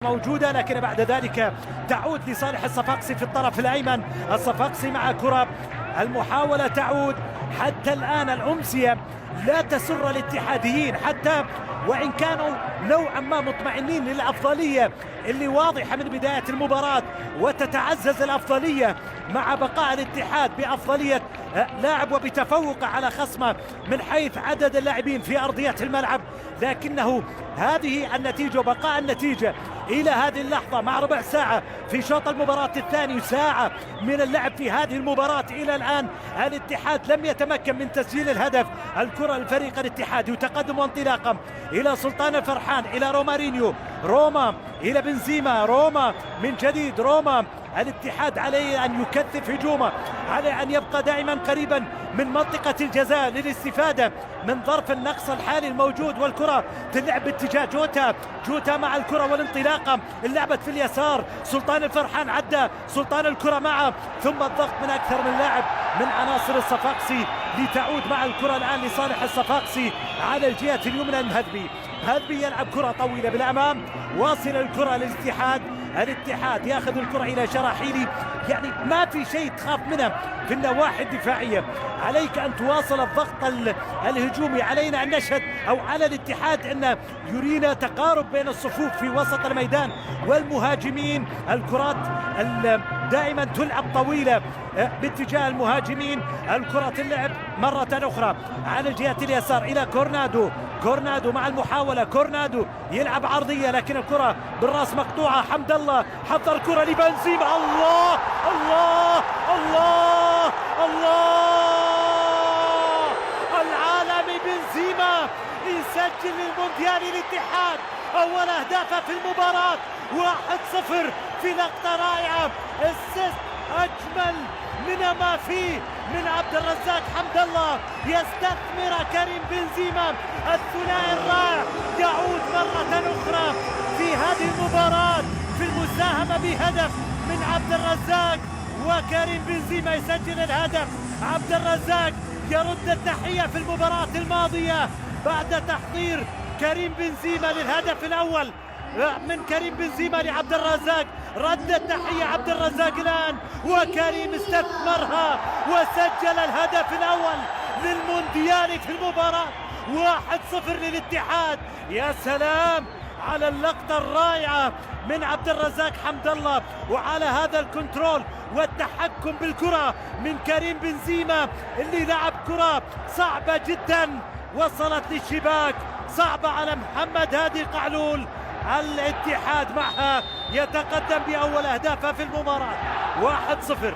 موجودة، لكن بعد ذلك تعود لصالح الصفاقسي في الطرف الأيمن. الصفاقسي مع كرة، المحاولة تعود. حتى الآن الأمسية لا تسر الاتحاديين، حتى وإن كانوا نوعا ما مطمئنين للأفضلية اللي واضحة من بداية المباراة، وتتعزز الأفضلية مع بقاء الاتحاد بأفضلية لاعب وبتفوق على خصمه من حيث عدد اللاعبين في أرضية الملعب. لكنه هذه النتيجة وبقاء النتيجة إلى هذه اللحظة مع ربع ساعة في شوط المباراة الثاني، ساعة من اللعب في هذه المباراة إلى الآن الاتحاد لم يتمكن من تسجيل الهدف. الكرة الفريق الاتحادي وتقدم وانطلاقا إلى سلطان الفرحان، إلى رومارينيو، روما إلى بنزيما، روما من جديد، روما. الاتحاد عليه أن يكثف هجومه، عليه أن يبقى دائما قريبا من منطقة الجزاء للاستفادة من ظرف النقص الحالي الموجود. والكرة تلعب باتجاه جوتا، جوتا مع الكرة والانطلاقة، اللعبة في اليسار، سلطان الفرحان عدى، سلطان الكرة معه، ثم الضغط من أكثر من لاعب من عناصر الصفاقسي لتعود مع الكرة الآن لصالح الصفاقسي على الجهة اليمنى. الهدبي، هدبي يلعب كرة طويلة بالأمام، واصل الكرة للاتحاد. الاتحاد ياخذ الكرة إلى شراحيلي، يعني ما في شيء تخاف منه في النواحي الدفاعية. عليك أن تواصل الضغط الهجومي، علينا أن نشهد أو على الاتحاد أن يرينا تقارب بين الصفوف في وسط الميدان والمهاجمين. الكرات دائما تلعب طويلة باتجاه المهاجمين. الكرة تلعب مرة أخرى على الجهة اليسار إلى كورنادو، كورنادو مع المحاولة، كورنادو يلعب عرضية لكن الكرة بالراس مقطوعة. حمد الله حضر الكرة لبنزيما، الله الله الله الله، العالمي بنزيما يسجل للمونديال الاتحاد أول أهدافه في المباراة. 1-0 في لقطة رائعة، اسيست أجمل من ما فيه من عبد الرزاق. حمد الله يستثمر كريم بنزيما، الثنائي الرائع يعود مرة أخرى في هذه المباراة في المساهمة بهدف من عبد الرزاق، وكريم بنزيما يسجل الهدف. عبد الرزاق يرد التحية في المباراة الماضية بعد تحضير كريم بنزيما للهدف الأول من كريم بنزيما لعبد الرزاق. رد التحية عبد الرزاق الآن، وكريم استثمرها وسجل الهدف الأول للمونديال في المباراة. 1-0 للاتحاد. يا سلام على اللقطة الرائعة من عبد الرزاق حمد الله، وعلى هذا الكنترول والتحكم بالكرة من كريم بنزيما اللي لعب كرة صعبة جدا وصلت للشباك، صعبة على محمد هادي قعلول. الاتحاد معها يتقدم بأول أهدافه في المباراة 1-0.